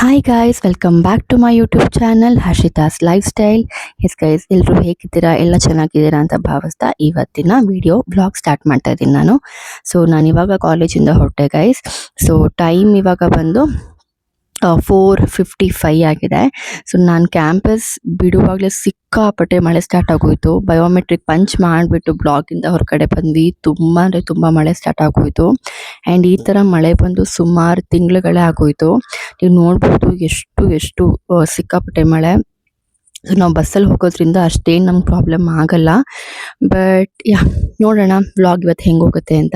Hi guys, welcome back to my YouTube channel Harshita's lifestyle. Yes guys, ಎಲ್ಲರೂ ಹೇಗಿದ್ದೀರಾ? ಎಲ್ಲ ಚೆನ್ನಾಗಿದ್ದೀರಾ ಅಂತ ಭಾವಿಸ್ತಾ ಇವತ್ತಿನ ವಿಡಿಯೋ ಬ್ಲಾಗ್ ಸ್ಟಾರ್ಟ್ ಮಾಡ್ತಾ ಇದ್ದೀನಿ ನಾನು. ನಾನು ಇವಾಗ ಕಾಲೇಜಿಂದ ಹೊರಟೆ ಗೈಸ್. ಟೈಮ್ ಇವಾಗ ಬಂದು 4:55 ಆಗಿದೆ. ನಾನು ಕ್ಯಾಂಪಸ್ ಬಿಡುವಾಗಲೇ ಸಿಕ್ಕಾಪಟ್ಟೆ ಮಳೆ ಸ್ಟಾರ್ಟ್ ಆಗೋಯ್ತು. ಬಯೋಮೆಟ್ರಿಕ್ ಪಂಚ್ ಮಾಡಿಬಿಟ್ಟು ಬ್ಲಾಗಿಂದ ಹೊರಗಡೆ ಬಂದ್ವಿ. ತುಂಬ ಅಂದರೆ ತುಂಬ ಮಳೆ ಸ್ಟಾರ್ಟ್ ಆಗೋಯ್ತು. ಆ್ಯಂಡ್ ಈ ಥರ ಮಳೆ ಬಂದು ಸುಮಾರು ತಿಂಗಳುಗಳೇ ಆಗೋಯ್ತು. ನೀವು ನೋಡ್ಬೋದು ಎಷ್ಟು ಎಷ್ಟು ಸಿಕ್ಕಾಪಟ್ಟೆ ಮಳೆ. ನಾವು ಬಸ್ಸಲ್ಲಿ ಹೋಗೋದ್ರಿಂದ ಅಷ್ಟೇನು ನಮ್ಗೆ ಪ್ರಾಬ್ಲಮ್ ಆಗಲ್ಲ. ಬಟ್ ನೋಡೋಣ ವ್ಲಾಗ್ ಇವತ್ತು ಹೆಂಗೆ ಹೋಗುತ್ತೆ ಅಂತ.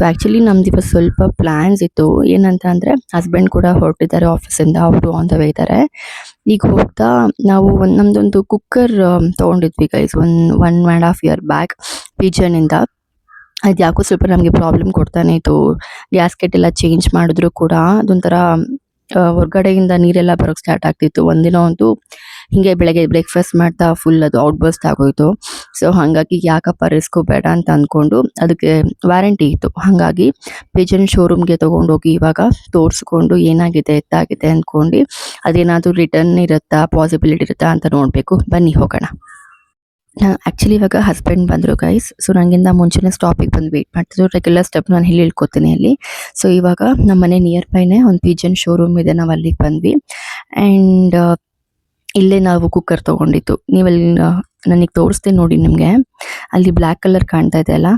ಆ್ಯಕ್ಚುಲಿ ನಮ್ದು ಇವತ್ತು ಸ್ವಲ್ಪ ಪ್ಲ್ಯಾನ್ಸ್ ಇತ್ತು. ಏನಂತ ಅಂದರೆ ಹಸ್ಬೆಂಡ್ ಕೂಡ ಹೊರಟಿದ್ದಾರೆ ಆಫೀಸಿಂದ, ಅವರು ಆನ್ ದ ವೇ ಇದ್ದಾರೆ. ಈಗ ಹೋಗ್ತಾ ನಾವು ನಮ್ಮದೊಂದು ಕುಕ್ಕರ್ ತೊಗೊಂಡಿದ್ವಿ guys, one and half year back ಪಿಜನಿಂದ. ಅದು ಯಾಕೋ ಸ್ವಲ್ಪ ನಮಗೆ ಪ್ರಾಬ್ಲಮ್ ಕೊಡ್ತಾನೆ ಇತ್ತು. ಗ್ಯಾಸ್ಕೆಟ್ ಎಲ್ಲ ಚೇಂಜ್ ಮಾಡಿದ್ರು ಕೂಡ ಅದೊಂಥರ ಹೊರಗಡೆಯಿಂದ ನೀರೆಲ್ಲ ಬರೋಕ್ಕೆ ಸ್ಟಾರ್ಟ್ ಆಗ್ತಿತ್ತು. ಒಂದಿನ ಅಂತೂ ಹೀಗೆ ಬೆಳಗ್ಗೆ ಬ್ರೇಕ್ಫಾಸ್ಟ್ ಮಾಡ್ತಾ ಫುಲ್ ಅದು ಔಟ್ ಬರ್ಸ್ಟ್ ಆಗೋಯ್ತು. ಹಾಗಾಗಿ ಯಾಕಪ್ಪ ರಿಸ್ಕು ಬೇಡ ಅಂತ ಅಂದ್ಕೊಂಡು, ಅದಕ್ಕೆ ವ್ಯಾರಂಟಿ ಇತ್ತು. ಹಾಗಾಗಿ ಪಿಜನ್ ಶೋರೂಮ್ಗೆ ತೊಗೊಂಡೋಗಿ ಇವಾಗ ತೋರಿಸ್ಕೊಂಡು ಏನಾಗಿದೆ ಎತ್ತಾಗಿದೆ ಅಂದ್ಕೊಂಡು, ಅದೇನಾದರೂ ರಿಟರ್ನ್ ಇರುತ್ತಾ, ಪಾಸಿಬಿಲಿಟಿ ಇರುತ್ತಾ ಅಂತ ನೋಡಬೇಕು. ಬನ್ನಿ ಹೋಗೋಣ. ಆ್ಯಕ್ಚುಲಿ ಇವಾಗ ಹಸ್ಬೆಂಡ್ ಬಂದರು ಗೈಸ್. ನನಗಿಂತ ಮುಂಚೆನೇ ಸ್ಟಾಪಿಗೆ ಬಂದು ವೆಯ್ಟ್ ಮಾಡ್ತಿದ್ರು. ರೆಗ್ಯುಲರ್ ಸ್ಟೆಪ್ ನಾನು ಇಲ್ಲಿ ಇಳ್ಕೊತೀನಿ ಅಲ್ಲಿ. ಇವಾಗ ನಮ್ಮ ಮನೆ ನಿಯರ್ ಬೈನೇ ಒಂದು ಪಿಜನ್ ಶೋರೂಮ್ ಇದೆ, ನಾವು ಅಲ್ಲಿಗೆ ಬಂದ್ವಿ. ಆ್ಯಂಡ್ ಇಲ್ಲೇ ನಾವು ಕುಕ್ಕರ್ ತೊಗೊಂಡಿತ್ತು. ನೀವಲ್ಲಿ ನನಗೆ ತೋರಿಸ್ತೀನಿ ನೋಡಿ ನಿಮಗೆ, ಅಲ್ಲಿ ಬ್ಲ್ಯಾಕ್ ಕಲರ್ ಕಾಣ್ತಾ ಇದೆ ಅಲ್ಲ,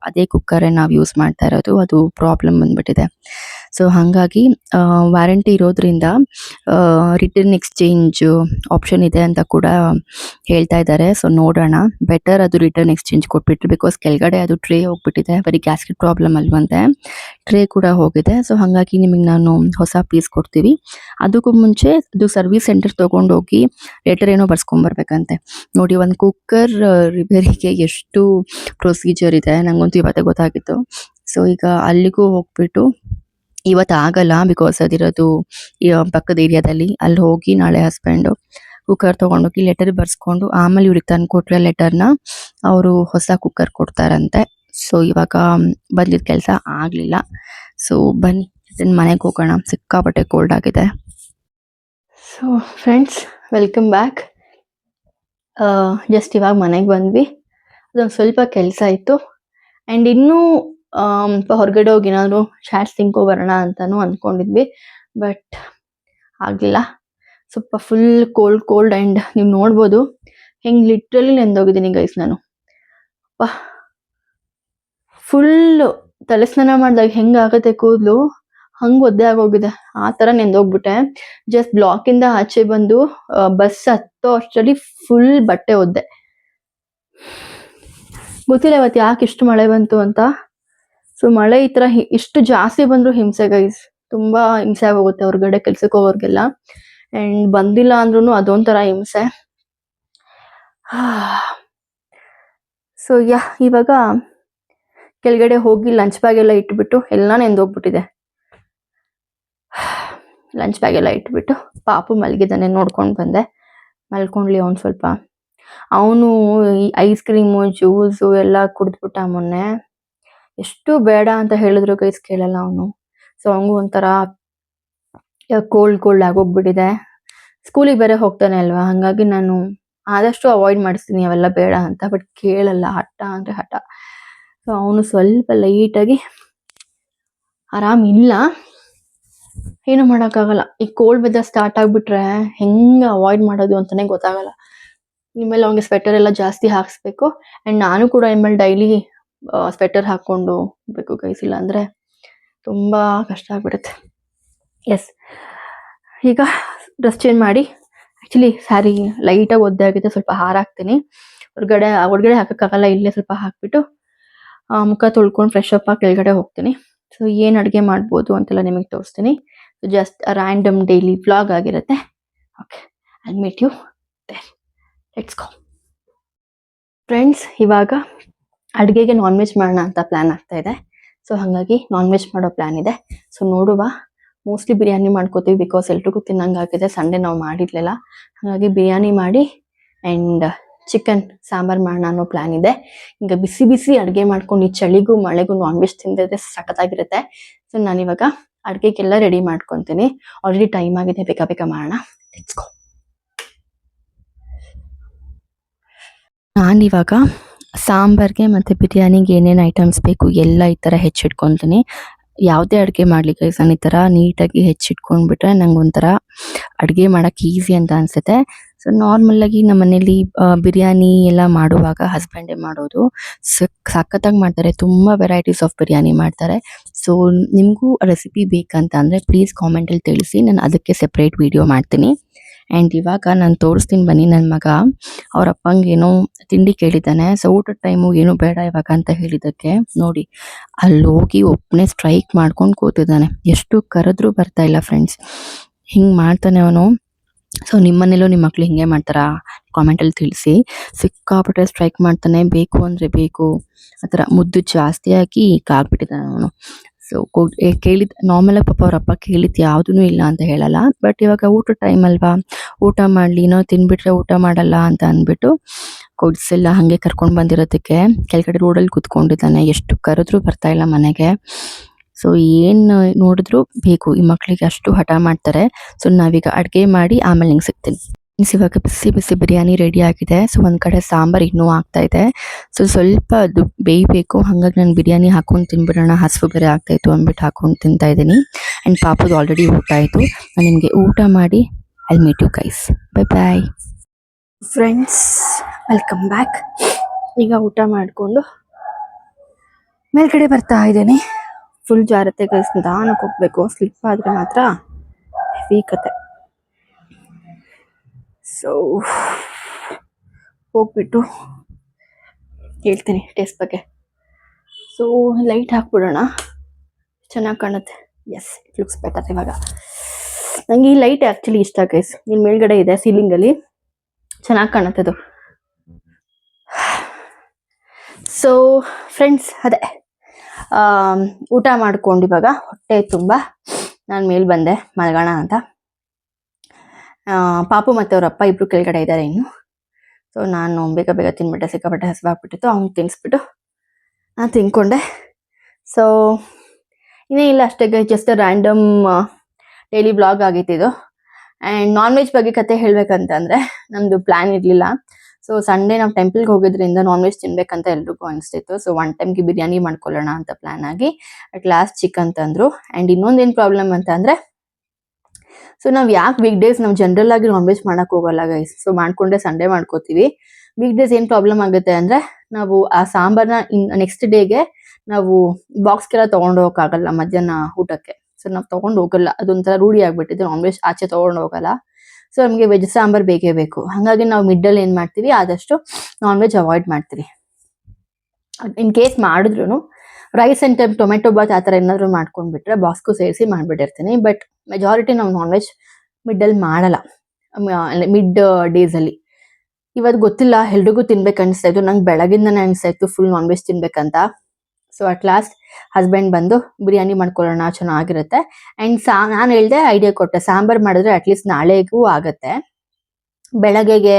ಅದೇ ಕುಕ್ಕರೇ ನಾವು ಯೂಸ್ ಮಾಡ್ತಾ ಇರೋದು. ಅದು ಪ್ರಾಬ್ಲಮ್ ಬಂದ್ಬಿಟ್ಟಿದೆ. ಹಾಗಾಗಿ ವ್ಯಾರಂಟಿ ಇರೋದ್ರಿಂದ ರಿಟರ್ನ್ ಎಕ್ಸ್ಚೇಂಜ್ ಆಪ್ಷನ್ ಇದೆ ಅಂತ ಕೂಡ ಹೇಳ್ತಾ ಇದ್ದಾರೆ. ನೋಡೋಣ, ಬೆಟರ್ ಅದು ರಿಟರ್ನ್ ಎಕ್ಸ್ಚೇಂಜ್ ಕೊಟ್ಬಿಟ್ರೆ, ಬಿಕಾಸ್ ಕೆಳಗಡೆ ಅದು ಟ್ರೇ ಹೋಗ್ಬಿಟ್ಟಿದೆ. ಬರೀ ಗ್ಯಾಸ್ಕೆಟ್ ಪ್ರಾಬ್ಲಮ್ ಅಲ್ವಂತೆ, ಟ್ರೇ ಕೂಡ ಹೋಗಿದೆ. ಹಾಗಾಗಿ ನಿಮಗೆ ನಾನು ಹೊಸ ಪೀಸ್ ಕೊಡ್ತೀವಿ. ಅದಕ್ಕೂ ಮುಂಚೆ ಅದು ಸರ್ವಿಸ್ ಸೆಂಟರ್ ತೊಗೊಂಡೋಗಿ ಲೆಟರ್ ಏನೋ ಬರ್ಸ್ಕೊಂಬರ್ಬೇಕಂತೆ. ನೋಡಿ, ಒಂದು ಕುಕ್ಕರ್ ರಿಪೇರಿಗೆ ಎಷ್ಟು ಪ್ರೊಸೀಜರ್ ಇದೆ, ನನಗಂತೂ ಇವತ್ತೇ ಗೊತ್ತಾಗಿತ್ತು. ಈಗ ಅಲ್ಲಿಗೂ ಹೋಗ್ಬಿಟ್ಟು, ಇವತ್ತು ಆಗಲ್ಲ ಬಿಕಾಸ್ ಅದಿರೋದು ಪಕ್ಕದ ಏರಿಯಾದಲ್ಲಿ. ಅಲ್ಲಿ ಹೋಗಿ ನಾಳೆ ಹಸ್ಬೆಂಡು ಕುಕ್ಕರ್ ತೊಗೊಂಡೋಗಿ ಲೆಟರ್ ಬರ್ಸ್ಕೊಂಡು ಆಮೇಲೆ ಇವ್ರಿಗೆ ತಂದು ಕೊಟ್ಟರೆ ಲೆಟರ್ನ ಅವರು ಹೊಸ ಕುಕ್ಕರ್ ಕೊಡ್ತಾರಂತೆ. ಇವಾಗ ಬಂದಿದ್ದ ಕೆಲಸ ಆಗಲಿಲ್ಲ. ಬನ್ನಿ ಮನೆಗೆ ಹೋಗೋಣ, ಸಿಕ್ಕಾಪಟ್ಟೆ ಕೋಲ್ಡ್ ಆಗಿದೆ. Friends, welcome back. ಜಸ್ಟ್ ಇವಾಗ ಮನೆಗೆ ಬಂದ್ವಿ. ಅದೊಂದು ಸ್ವಲ್ಪ ಕೆಲಸ ಇತ್ತು. ಆ್ಯಂಡ್ ಇನ್ನೂ ಹೊರಗಡೆ ಹೋಗಿ ಏನಾದರೂ ಚಾಟ್ಸ್ ತಿನ್ಕೊಬರೋಣ ಅಂತಲೂ ಅಂದ್ಕೊಂಡಿದ್ವಿ. ಬಟ್ ಆಗಲಿಲ್ಲ. ಸ್ವಲ್ಪ ಫುಲ್ ಕೋಲ್ಡ್ ಆ್ಯಂಡ್ ನೀವು ನೋಡ್ಬೋದು ಹೆಂಗೆ ಲಿಟ್ರಲಿ ನೆಂದೋಗಿದ್ದೀನಿ ಗೈಸ್ ನಾನು. ಫುಲ್ಲು ತಲೆ ಸ್ನಾನ ಮಾಡಿದಾಗ ಹೆಂಗೆ ಆಗುತ್ತೆ ಕೂದಲು, ಹಂಗೆ ಒದ್ದೆ ಆಗೋಗಿದೆ. ಆ ಥರ ನೆಂದೋಗ್ಬಿಟ್ಟೆ. ಜಸ್ಟ್ ಬ್ಲಾಕಿಂದ ಆಚೆ ಬಂದು ಬಸ್ ಹತ್ತೋ ಅಷ್ಟರಲ್ಲಿ ಫುಲ್ ಬಟ್ಟೆ ಒದ್ದೆ. ಗೊತ್ತಿಲ್ಲ ಇವತ್ತು ಯಾಕೆ ಇಷ್ಟು ಮಳೆ ಬಂತು ಅಂತ. ಮಳೆ ಈ ಥರ ಇಷ್ಟು ಜಾಸ್ತಿ ಬಂದರೂ ಹಿಂಸೆ ಗೈಸ್, ತುಂಬ ಹಿಂಸೆ ಆಗೋಗುತ್ತೆ ಹೊರಗಡೆ ಕೆಲ್ಸಕ್ಕೆ ಹೋಗೋರಿಗೆಲ್ಲ. ಆ್ಯಂಡ್ ಬಂದಿಲ್ಲ ಅಂದ್ರೂ ಅದೊಂಥರ ಹಿಂಸೆ. ಇವಾಗ ಕೆಳಗಡೆ ಹೋಗಿ ಲಂಚ್ ಬ್ಯಾಗ್ ಎಲ್ಲ ಇಟ್ಬಿಟ್ಟು, ಎಲ್ಲ ನೆಂದೋಗ್ಬಿಟ್ಟಿದೆ. ಲಂಚ್ ಬ್ಯಾಗ್ ಎಲ್ಲ ಇಟ್ಬಿಟ್ಟು ಪಾಪು ಮಲಗಿದ್ದಾನೆ, ನೋಡ್ಕೊಂಡು ಬಂದೆ. ಮಲ್ಕೊಂಡ್ಲಿ ಅವ್ನು ಸ್ವಲ್ಪ. ಅವನು ಈ ಐಸ್ ಕ್ರೀಮು ಜ್ಯೂಸು ಎಲ್ಲ ಕುಡಿದ್ಬಿಟ್ಟ ಮೊನ್ನೆ. ಎಷ್ಟು ಬೇಡ ಅಂತ ಹೇಳಿದ್ರು ಗೈಸ್ ಕೇಳಲ್ಲ ಅವನು. ಅವನಿಗೂ ಒಂಥರ ಕೋಲ್ಡ್ ಆಗೋಗ್ಬಿಟ್ಟಿದೆ. ಸ್ಕೂಲಿಗೆ ಬೇರೆ ಹೋಗ್ತಾನೆ ಅಲ್ವಾ, ಹಾಗಾಗಿ ನಾನು ಆದಷ್ಟು ಅವಾಯ್ಡ್ ಮಾಡಿಸ್ತೀನಿ ಅವೆಲ್ಲ ಬೇಡ ಅಂತ. ಬಟ್ ಕೇಳಲ್ಲ, ಹಠ ಅಂದರೆ ಹಠ. ಅವನು ಸ್ವಲ್ಪ ಲೈಟಾಗಿ ಆರಾಮಿಲ್ಲ. ಏನು ಮಾಡೋಕ್ಕಾಗಲ್ಲ. ಈ ಕೋಲ್ಡ್ ವೆದರ್ ಸ್ಟಾರ್ಟ್ ಆಗಿಬಿಟ್ರೆ ಹೆಂಗೆ ಅವಾಯ್ಡ್ ಮಾಡೋದು ಅಂತಲೇ ಗೊತ್ತಾಗಲ್ಲ. ಇನ್ಮೇಲೆ ಅವನಿಗೆ ಸ್ವೆಟರ್ ಎಲ್ಲ ಜಾಸ್ತಿ ಹಾಕಿಸ್ಬೇಕು. ಆ್ಯಂಡ್ ನಾನು ಕೂಡ ಇನ್ಮೇಲೆ ಡೈಲಿ ಸ್ವೆಟರ್ ಹಾಕ್ಕೊಂಡು ಬೇಕು ಗೈಸ್, ಇಲ್ಲ ಅಂದರೆ ತುಂಬ ಕಷ್ಟ ಆಗಿಬಿಡುತ್ತೆ. ಈಗ ಡ್ರೆಸ್ ಚೇಂಜ್ ಮಾಡಿ, ಆ್ಯಕ್ಚುಲಿ ಸ್ಯಾರಿ ಲೈಟಾಗಿ ಒದ್ದೆ ಆಗಿದೆ, ಸ್ವಲ್ಪ ಹಾರ ಹಾಕ್ತೀನಿ. ಹೊರಗಡೆ ಹಾಕೋಕ್ಕಾಗಲ್ಲ, ಇಲ್ಲೇ ಸ್ವಲ್ಪ ಹಾಕ್ಬಿಟ್ಟು ಮುಖ ತೊಳ್ಕೊಂಡು ಫ್ರೆಶ್ ಅಪ್ ಆಗಿ ಕೆಳಗಡೆ ಹೋಗ್ತೀನಿ. ಏನು ಅಡುಗೆ ಮಾಡ್ಬೋದು ಅಂತೆಲ್ಲ ನಿಮಗೆ ತೋರಿಸ್ತೀನಿ. ಜಸ್ಟ್ ರ್ಯಾಂಡಮ್ ಡೈಲಿ ವ್ಲಾಗ್ ಆಗಿರುತ್ತೆ. Okay, I meet you there. Let's go. Friends, ಇವಾಗ ಅಡುಗೆಗೆ ನಾನ್ ವೆಜ್ ಮಾಡೋಣ ಅಂತ ಪ್ಲ್ಯಾನ್ ಆಗ್ತಾ ಇದೆ. ಹಾಗಾಗಿ ನಾನ್ ವೆಜ್ ಮಾಡೋ ಪ್ಲ್ಯಾನ್ ಇದೆ. ನೋಡುವ. ಮೋಸ್ಟ್ಲಿ ಬಿರಿಯಾನಿ ಮಾಡ್ಕೋತೀವಿ, ಬಿಕಾಸ್ ಎಲ್ರಿಗೂ ತಿನ್ನಂಗಾಗಿದೆ. ಸಂಡೇ ನಾವು ಮಾಡಿರಲಿಲ್ಲ, ಹಾಗಾಗಿ ಬಿರಿಯಾನಿ ಮಾಡಿ ಆ್ಯಂಡ್ ಚಿಕನ್ ಸಾಂಬಾರು ಮಾಡೋಣ ಅನ್ನೋ ಪ್ಲ್ಯಾನ್ ಇದೆ. ಈಗ ಬಿಸಿ ಬಿಸಿ ಅಡುಗೆ ಮಾಡ್ಕೊಂಡು ಈ ಚಳಿಗೂ ಮಳೆಗೂ ನಾನ್ ವೆಜ್ ತಿಂದಿದ್ರೆ ಸಖತ್ತಾಗಿರುತ್ತೆ. ನಾನಿವಾಗ ಅಡುಗೆಗೆಲ್ಲ ರೆಡಿ ಮಾಡ್ಕೊತೀನಿ. ಆಲ್ರೆಡಿ ಟೈಮ್ ಆಗಿದೆ, ಬೇಗ ಬೇಗ ಮಾಡೋಣ. Let's go. ನಾನಿವಾಗ ಸಾಂಬಾರ್ಗೆ ಮತ್ತು ಬಿರಿಯಾನಿಗೆ ಏನೇನು ಐಟಮ್ಸ್ ಬೇಕು ಎಲ್ಲ ಈ ಥರ ಹೆಚ್ಚಿಟ್ಕೊತೀನಿ. ಯಾವುದೇ ಅಡುಗೆ ಮಾಡಲಿ ಗೈಸ್, ನಾನು ಈ ಥರ ನೀಟಾಗಿ ಹೆಚ್ಚಿಟ್ಕೊಂಡ್ಬಿಟ್ರೆ ನಂಗೆ ಒಂಥರ ಅಡುಗೆ ಮಾಡೋಕ್ಕೆ ಈಸಿ ಅಂತ ಅನಿಸುತ್ತೆ. ಸೊ ನಾರ್ಮಲಾಗಿ ನಮ್ಮ ಮನೇಲಿ ಬಿರಿಯಾನಿ ಎಲ್ಲ ಮಾಡುವಾಗ ಹಸ್ಬೆಂಡೇ ಮಾಡೋದು. ಸಖತ್ತಾಗಿ ಮಾಡ್ತಾರೆ, ತುಂಬ ವೆರೈಟೀಸ್ ಆಫ್ ಬಿರಿಯಾನಿ ಮಾಡ್ತಾರೆ. ಸೊ ನಿಮಗೂ ರೆಸಿಪಿ ಬೇಕಂತ ಅಂದರೆ ಪ್ಲೀಸ್ ಕಾಮೆಂಟಲ್ಲಿ ತಿಳಿಸಿ, ನಾನು ಅದಕ್ಕೆ ಸೆಪ್ರೇಟ್ ವಿಡಿಯೋ ಮಾಡ್ತೀನಿ. ಆ್ಯಂಡ್ ಇವಾಗ ನಾನು ತೋರಿಸ್ತೀನಿ ಬನ್ನಿ. ನನ್ನ ಮಗ ಅವ್ರ ಅಪ್ಪಂಗೆ ಏನೋ ತಿಂಡಿ ಕೇಳಿದ್ದಾನೆ. ಸೊ ಊಟದ ಟೈಮು ಏನೂ ಬೇಡ ಇವಾಗ ಅಂತ ಹೇಳಿದ್ದಕ್ಕೆ ನೋಡಿ ಅಲ್ಲಿ ಹೋಗಿ ಒಬ್ಬನೇ ಸ್ಟ್ರೈಕ್ ಮಾಡ್ಕೊಂಡು ಕೂತಿದ್ದಾನೆ. ಎಷ್ಟು ಕರೆದ್ರೂ ಬರ್ತಾ ಇಲ್ಲ ಫ್ರೆಂಡ್ಸ್. ಹಿಂಗೆ ಮಾಡ್ತಾನೆ ಅವನು. ಸೊ ನಿಮ್ಮ ಮನೇಲೂ ನಿಮ್ಮ ಮಕ್ಳು ಹಿಂಗೆ ಮಾಡ್ತಾರಾ? ಕಾಮೆಂಟಲ್ಲಿ ತಿಳಿಸಿ. ಸಿಕ್ಕಾಪಟ್ಟೆ ಸ್ಟ್ರೈಕ್ ಮಾಡ್ತಾನೆ, ಬೇಕು ಅಂದರೆ ಬೇಕು ಆ ಥರ. ಮುದ್ದು ಜಾಸ್ತಿ ಆಗಿ ಆಗ್ಬಿಟ್ಟಿದ್ದಾನೆ ಅವನು. ಸೊ ಕೇಳಿದ ನಾರ್ಮಲಾಗಿ ಪಾಪ ಅವ್ರ ಅಪ್ಪ ಕೇಳಿದ್ದು ಯಾವುದೂ ಇಲ್ಲ ಅಂತ ಹೇಳಲ್ಲ. ಬಟ್ ಇವಾಗ ಊಟದ ಟೈಮ್ ಅಲ್ವಾ, ಊಟ ಮಾಡಲಿ, ನಾವು ತಿನ್ಬಿಟ್ರೆ ಊಟ ಮಾಡಲ್ಲ ಅಂತ ಅಂದ್ಬಿಟ್ಟು ಕೊಡ್ಸಿಲ್ಲ. ಹಾಗೆ ಕರ್ಕೊಂಡು ಬಂದಿರೋದಕ್ಕೆ ಕೆಳಗಡೆ ರೋಡಲ್ಲಿ ಕೂತ್ಕೊಂಡಿದ್ದಾನೆ. ಎಷ್ಟು ಕರೆದ್ರೂ ಬರ್ತಾ ಇಲ್ಲ ಮನೆಗೆ. ಸೊ ಏನು ನೋಡಿದ್ರು ಬೇಕು ಈ ಮಕ್ಕಳಿಗೆ, ಅಷ್ಟು ಹಠ ಮಾಡ್ತಾರೆ. ಸೊ ನಾವೀಗ ಅಡುಗೆ ಮಾಡಿ ಆಮೇಲೆ ನಿಂಗೆ ಸಿಗ್ತೀನಿ. ಇವಾಗ ಬಿಸಿ ಬಿಸಿ ಬಿರಿಯಾನಿ ರೆಡಿ ಆಗಿದೆ. ಸೊ ಒಂದು ಕಡೆ ಸಾಂಬಾರು ಇನ್ನೂ ಆಗ್ತಾ ಇದೆ. ಸೊ ಸ್ವಲ್ಪ ಅದು ಬೇಯಬೇಕು. ಹಾಗಾಗಿ ನಾನು ಬಿರಿಯಾನಿ ಹಾಕೊಂಡು ತಿನ್ಬಿಡೋಣ, ಹಸಿವು ಬೇರೆ ಆಗ್ತಾಯಿತ್ತು ಅಂದ್ಬಿಟ್ಟು ಹಾಕೊಂಡು ತಿಂತಾ ಇದ್ದೀನಿ. ಆ್ಯಂಡ್ ಪಾಪದು ಆಲ್ರೆಡಿ ಊಟ ಆಯಿತು. ನಾನು ನಿಮಗೆ ಊಟ ಮಾಡಿ I meet you guys. Bye bye friends, welcome back. ಈಗ ಊಟ ಮಾಡಿಕೊಂಡು ಮೇಲ್ಗಡೆ ಬರ್ತಾ ಇದ್ದೀನಿ. ಫುಲ್ ಜಾರತ್ತೆ ಗೈಸ್, ನಿಧಾನಕ್ಕೆ ಹೋಗ್ಬೇಕು. ಸ್ಲಿಪ್ ಆದರೆ ಮಾತ್ರ ಹೆವಿ ಕತೆ. ಸೊ ಹೋಗ್ಬಿಟ್ಟು ಹೇಳ್ತೀನಿ ಟೇಸ್ಟ್ ಬಗ್ಗೆ. ಸೊ ಲೈಟ್ ಹಾಕ್ಬಿಡೋಣ, ಚೆನ್ನಾಗಿ ಕಾಣುತ್ತೆ. Yes, it looks better. ಇವಾಗ ನನಗೆ ಈ ಲೈಟ್ ಆ್ಯಕ್ಚುಲಿ ಇಷ್ಟ ಗೈಸ್. ಇಲ್ಲಿ ಮೇಲ್ಗಡೆ ಇದೆ ಸೀಲಿಂಗಲ್ಲಿ, ಚೆನ್ನಾಗಿ ಕಾಣುತ್ತೆ ಅದು. ಸೊ ಫ್ರೆಂಡ್ಸ್, ಅದೇ ಊಟ ಮಾಡ್ಕೊಂಡು ಇವಾಗ ಹೊಟ್ಟೆ ತುಂಬ ನಾನು ಮೇಲೆ ಬಂದೆ ಮಲ್ಗೋಣ ಅಂತ. ಪಾಪು ಮತ್ತು ಅವ್ರ ಅಪ್ಪ ಇಬ್ಬರು ಕೆಳಗಡೆ ಇದ್ದಾರೆ ಇನ್ನು. ಸೊ ನಾನು ಬೇಗ ಬೇಗ ತಿನ್ಬಿಟ್ಟೆ, ಸಿಕ್ಕಾಪಟ್ಟೆ ಹಸಿವಾಗ್ಬಿಟ್ಟಿತ್ತು. ಅವ್ನು ತಿನ್ನಿಸ್ಬಿಟ್ಟು ನಾನು ತಿನ್ಕೊಂಡೆ. ಸೊ ಇನ್ನೇ ಇಲ್ಲ ಅಷ್ಟೇ guys, just random daily blog ಆಗಿತ್ತಿದು. ಆ್ಯಂಡ್ ನಾನ್ ವೆಜ್ ಬಗ್ಗೆ ಕತೆ ಹೇಳಬೇಕಂತಂದರೆ ನಮ್ಮದು ಪ್ಲ್ಯಾನ್ ಇರಲಿಲ್ಲ. ಸೊ ಸಂಡೇ ನಾವು ಟೆಂಪಲ್ಗೆ ಹೋಗೋದ್ರಿಂದ ನಾನ್ ವೆಜ್ ತಿನ್ಬೇಕಂತ ಎಲ್ರಿಗೂ ಅನಿಸ್ತಿತ್ತು. ಸೊ ಒನ್ ಟೈಮ್ಗೆ ಬಿರಿಯಾನಿ ಮಾಡ್ಕೊಳ್ಳೋಣ ಅಂತ ಪ್ಲ್ಯಾನ್ ಆಗಿ ಅಟ್ ಲಾಸ್ಟ್ ಚಿಕನ್ ತಂದರು. ಆ್ಯಂಡ್ ಇನ್ನೊಂದೇನು ಪ್ರಾಬ್ಲಮ್ ಅಂತ ಅಂದರೆ, ಸೊ ನಾವು ಯಾಕೆ ವೀಕ್ ಡೇಸ್ ನಾವು ಜನರಲ್ ಆಗಿ ನಾನ್ ವೆಜ್ ಮಾಡೋಕ್ಕೆ ಹೋಗಲ್ಲ ಗೈಸ್. ಸೊ ಮಾಡ್ಕೊಂಡೆ ಸಂಡೇ ಮಾಡ್ಕೋತೀವಿ. ವೀಕ್ ಡೇಸ್ ಏನು ಪ್ರಾಬ್ಲಮ್ ಆಗುತ್ತೆ ಅಂದರೆ, ನಾವು ಆ ಸಾಂಬಾರನ್ನ ನೆಕ್ಸ್ಟ್ ಡೇಗೆ ನಾವು ಬಾಕ್ಸ್ಗೆಲ್ಲ ತೊಗೊಂಡು ಹೋಗೋಕ್ಕಾಗಲ್ಲ ಮಧ್ಯಾಹ್ನ ಊಟಕ್ಕೆ. ಸೊ ನಾವು ತೊಗೊಂಡು ಹೋಗಲ್ಲ, ಅದೊಂಥರ ರೂಢಿ ಆಗಿಬಿಟ್ಟಿದೆ. ನಾನ್ ವೆಜ್ ಆಚೆ ತೊಗೊಂಡು ಹೋಗಲ್ಲ. ಸೊ ನಮಗೆ ವೆಜ್ ಸಾಂಬಾರು ಬೇಕೇ ಬೇಕು. ಹಾಗಾಗಿ ನಾವು ಮಿಡ್ಡಲ್ಲಿ ಏನು ಮಾಡ್ತೀವಿ, ಆದಷ್ಟು ನಾನ್ ವೆಜ್ ಅವಾಯ್ಡ್ ಮಾಡ್ತೀವಿ. ಇನ್ ಕೇಸ್ ಮಾಡಿದ್ರು ರೈಸ್ ಆ್ಯಂಡ್ ಟೊಮೆಟೊ ಬಾತ್ ಆ ಥರ ಏನಾದರೂ ಮಾಡ್ಕೊಂಡ್ಬಿಟ್ರೆ ಬಾಕ್ಸ್ಗೂ ಸೇರಿಸಿ ಮಾಡಿಬಿಟ್ಟಿರ್ತೀನಿ. ಬಟ್ ಮೆಜಾರಿಟಿ ನಾವು ನಾನ್ ವೆಜ್ ಮಿಡ್ಡಲ್ಲಿ ಮಾಡಲ್ಲ, ಮಿಡ್ ಡೇಸಲ್ಲಿ. ಇವತ್ತು ಗೊತ್ತಿಲ್ಲ, ಎಲ್ರಿಗೂ ತಿನ್ಬೇಕು ಅನಿಸ್ತಾ ಇತ್ತು. ನಂಗೆ ಬೆಳಗಿಂದನೇ ಅನಿಸ್ತಾ ಇತ್ತು ಫುಲ್ ನಾನ್ ವೆಜ್ ತಿನ್ಬೇಕಂತ. ಸೊ ಅಟ್ ಲಾಸ್ಟ್ ಹಸ್ಬೆಂಡ್ ಬಂದು ಬಿರಿಯಾನಿ ಮಾಡ್ಕೊಳ್ಳೋಣ, ಚೆನ್ನಾಗಿರುತ್ತೆ. ಆ್ಯಂಡ್ ನಾನು ಹೇಳಿದೆ, ಐಡಿಯಾ ಕೊಟ್ಟೆ, ಸಾಂಬಾರು ಮಾಡಿದ್ರೆ ಅಟ್ಲೀಸ್ಟ್ ನಾಳೆಗೂ ಆಗುತ್ತೆ. ಬೆಳಗ್ಗೆಗೆ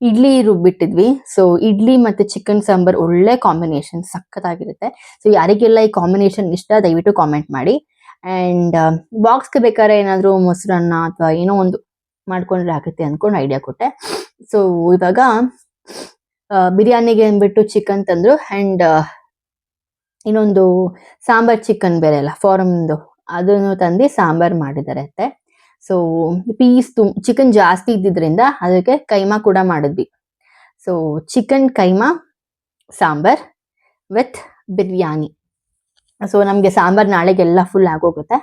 ಇಡ್ಲಿ ರುಬ್ಬಿಟ್ಟಿದ್ವಿ. ಸೊ ಇಡ್ಲಿ ಮತ್ತು ಚಿಕನ್ ಸಾಂಬಾರು ಒಳ್ಳೆ ಕಾಂಬಿನೇಷನ್, ಸಖತ್ತಾಗಿರುತ್ತೆ. ಸೊ ಯಾರಿಗೆಲ್ಲ ಈ ಕಾಂಬಿನೇಷನ್ ಇಷ್ಟ ದಯವಿಟ್ಟು ಕಾಮೆಂಟ್ ಮಾಡಿ. ಆ್ಯಂಡ್ ಬಾಕ್ಸ್ಗೆ ಬೇಕಾದ್ರೆ ಏನಾದರೂ ಮೊಸರನ್ನ ಅಥವಾ ಏನೋ ಒಂದು ಮಾಡ್ಕೊಂಡ್ರೆ ಆಗುತ್ತೆ ಅಂದ್ಕೊಂಡು ಐಡಿಯಾ ಕೊಟ್ಟೆ. ಸೊ ಇವಾಗ ಬಿರಿಯಾನಿಗೆ ಅಂದ್ಬಿಟ್ಟು ಚಿಕನ್ ತಂದರು. ಆ್ಯಂಡ್ ಇನ್ನೊಂದು ಸಾಂಬಾರ್ ಚಿಕನ್ ಬೇರೆ ಅಲ್ಲ, ಫಾರಮ್ದು, ಅದನ್ನು ತಂದು ಸಾಂಬಾರು ಮಾಡಿದ್ದಾರೆ ಅತ್ತೆ. ಸೊ ಪೀಸ್ ಚಿಕನ್ ಜಾಸ್ತಿ ಇದ್ದಿದ್ದರಿಂದ ಅದಕ್ಕೆ ಕೈಮಾ ಕೂಡ ಮಾಡಿದ್ವಿ. So chicken keema sambar with biryani. So ನಮಗೆ ಸಾಂಬಾರು ನಾಳೆಗೆಲ್ಲ ಫುಲ್ ಆಗೋಗುತ್ತೆ.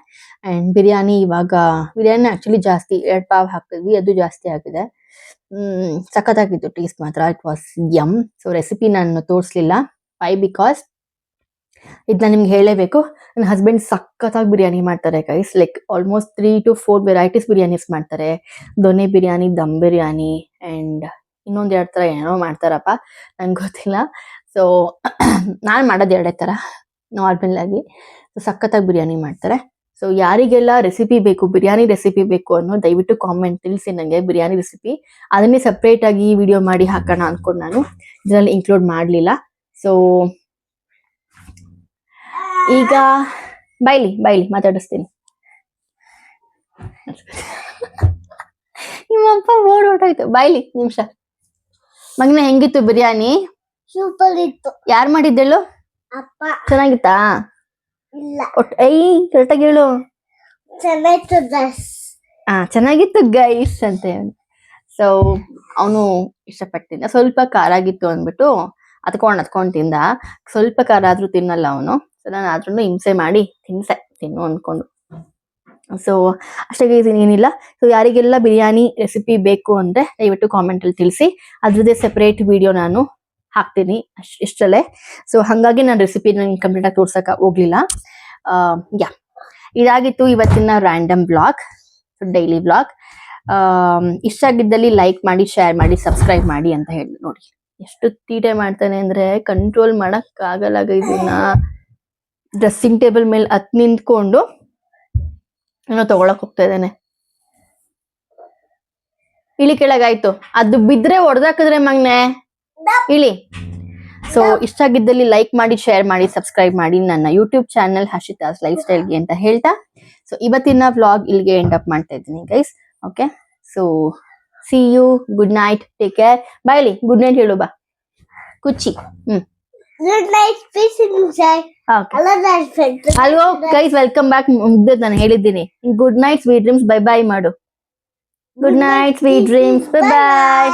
ಆ್ಯಂಡ್ ಬಿರಿಯಾನಿ ಆ್ಯಕ್ಚುಲಿ ಜಾಸ್ತಿ 2 ಪಾವ್ ಹಾಕಿದ್ವಿ, ಅದು ಜಾಸ್ತಿ ಆಗಿದೆ. ಸಖತ್ತಾಗಿತ್ತು ಟೇಸ್ಟ್ ಮಾತ್ರ, it was yum. So recipe ನಾನು ತೋರಿಸ್ಲಿಲ್ಲ. ವೈ? ಬಿಕಾಸ್ ಇದನ್ನ ನಿಮ್ಗೆ ಹೇಳಲೇಬೇಕು. ನನ್ನ ಹಸ್ಬೆಂಡ್ ಸಖತ್ತಾಗಿ ಬಿರಿಯಾನಿ ಮಾಡ್ತಾರೆ guys. Like almost 3 to 4 varieties biryanis ಮಾಡ್ತಾರೆ. ದೊನೆ ಬಿರಿಯಾನಿ, ದಮ್ ಬಿರಿಯಾನಿ, ಆ್ಯಂಡ್ ಇನ್ನೊಂದು 2 ಥರ ಏನೋ ಮಾಡ್ತಾರಪ್ಪ, ನಂಗೆ ಗೊತ್ತಿಲ್ಲ. ಸೊ ನಾನು ಮಾಡೋದು 2 ಥರ ನಾರ್ಮಲ್ ಆಗಿ. ಸೊ ಸಖತ್ತಾಗಿ ಬಿರಿಯಾನಿ ಮಾಡ್ತಾರೆ. ಸೊ ಯಾರಿಗೆಲ್ಲ ರೆಸಿಪಿ ಬೇಕು, ಬಿರಿಯಾನಿ ರೆಸಿಪಿ ಬೇಕು ಅನ್ನೋ ದಯವಿಟ್ಟು ಕಾಮೆಂಟ್ ತಿಳಿಸಿ ನನಗೆ, ಬಿರಿಯಾನಿ ರೆಸಿಪಿ. ಅದನ್ನೇ ಸಪ್ರೇಟಾಗಿ ವಿಡಿಯೋ ಮಾಡಿ ಹಾಕೋಣ ಅಂದ್ಕೊಂಡು ನಾನು ಇದರಲ್ಲಿ ಇನ್ಕ್ಲೂಡ್ ಮಾಡಲಿಲ್ಲ. ಸೊ ಈಗ ಬೈಲಿ ಮಾತಾಡಿಸ್ತೀನಿ. ನಿಮ್ಮಪ್ಪ ಓಡೋಯ್ತು. ಬಾಯ್ಲಿ ನಿಮಿಷ. ಮಗನ ಹೆಂಗಿತ್ತು ಬಿರಿಯಾನಿ? ಸೂಪರ್ ಇತ್ತು. ಯಾರ್ ಮಾಡಿದ್ದೆಳು? ಅಪ್ಪ. ಚೆನ್ನಾಗಿತ್ತಾ? ಇಲ್ಲ. ಕರೆಕ್ಟಾಗಿ ಹೇಳು. ಚೆನ್ನಾಗಿತ್ತು ಗೈಸ್. ಚೆನ್ನಾಗಿತ್ತು ಗೈಸ್ ಅಂತ ಹೇಳಿ. ಸೊ ಅವನು ಇಷ್ಟಪಟ್ಟಿದ್ದ. ಸ್ವಲ್ಪ ಖಾರ ಆಗಿತ್ತು ಅಂದ್ಬಿಟ್ಟು ಅದ್ಕೊಂಡ್ ತಿಂದ. ಸ್ವಲ್ಪ ಖಾರ ಆದ್ರೂ ತಿನ್ನಲ್ಲ ಅವನು. ಸೊ ನಾನು ಆದ್ರೂ ಹಿಂಸೆ ಮಾಡಿ ತಿನ್ನು ಅನ್ಕೊಂಡು. ಸೊ ಅಷ್ಟಾಗಿ ಏನಿಲ್ಲ. ಸೊ ಯಾರಿಗೆಲ್ಲ ಬಿರಿಯಾನಿ ರೆಸಿಪಿ ಬೇಕು ಅಂದ್ರೆ ದಯವಿಟ್ಟು ಕಾಮೆಂಟ್ ಅಲ್ಲಿ ತಿಳಿಸಿ. ಅದ್ರದ್ದೇ ಸೆಪರೇಟ್ ವಿಡಿಯೋ ನಾನು ಹಾಕ್ತೀನಿ ಇಷ್ಟಲ್ಲೇ. ಸೊ ಹಾಗಾಗಿ ನಾನು ರೆಸಿಪಿನ ಕಂಪ್ಲೀಟ್ ಆಗಿ ತೋರ್ಸಕ್ ಹೋಗ್ಲಿಲ್ಲ. ಯಾ, ಇದಾಗಿತ್ತು ಇವತ್ತಿನ ರ್ಯಾಂಡಮ್ ಬ್ಲಾಗ್, ಡೈಲಿ ಬ್ಲಾಗ್. ಇಷ್ಟ ಆಗಿದ್ದಲ್ಲಿ ಲೈಕ್ ಮಾಡಿ, ಶೇರ್ ಮಾಡಿ, ಸಬ್ಸ್ಕ್ರೈಬ್ ಮಾಡಿ ಅಂತ ಹೇಳಿ. ನೋಡಿ ಎಷ್ಟು ತೀಟೆ ಮಾಡ್ತಾನೆ ಅಂದ್ರೆ ಕಂಟ್ರೋಲ್ ಮಾಡಕ್ ಆಗಲ್ಲ. ಇದನ್ನ ಡ್ರೆಸ್ಸಿಂಗ್ ಟೇಬಲ್ ಮೇಲೆ ನಿಂತ್ಕೊಂಡು ಏನೋ ತಗೊಳಕ್ ಹೋಗ್ತಾ ಇದ್ದೇನೆ. ಇಳಿ ಕೆಳಗಾಯ್ತು. ಅದು ಬಿದ್ರೆ ಹೊಡೆದಾಕಿದ್ರೆ ಮಗ್ನೆ ಇಳಿ. ಸೊ ಇಷ್ಟ ಆಗಿದ್ದಲ್ಲಿ ಲೈಕ್ ಮಾಡಿ, ಶೇರ್ ಮಾಡಿ, ಸಬ್ಸ್ಕ್ರೈಬ್ ಮಾಡಿ ನನ್ನ ಯೂಟ್ಯೂಬ್ ಚಾನಲ್ ಹರ್ಷಿತಾಸ್ ಲೈಫ್ ಸ್ಟೈಲ್ಗೆ ಅಂತ ಹೇಳ್ತಾ, ಸೊ ಇವತ್ತಿನ ವ್ಲಾಗ್ ಇಲ್ಲಿಗೆ ಎಂಡ್ ಅಪ್ ಮಾಡ್ತಾ ಇದ್ದೀನಿ guys. Okay, so see you, good night, take care. ಬಾಯ್ಲಿ ಗುಡ್ ನೈಟ್ ಹೇಳು ಬಾ ಕುಚ್ಚಿ. Good night, peace inside. ಅಲ್ವೋ ಗೈಸ್, ವೆಲ್ಕಮ್ ಬ್ಯಾಕ್. ನಾನು ಹೇಳಿದ್ದೀನಿ good night, sweet dreams, bye bye ಮಾಡು. Good night, sweet dreams, bye by.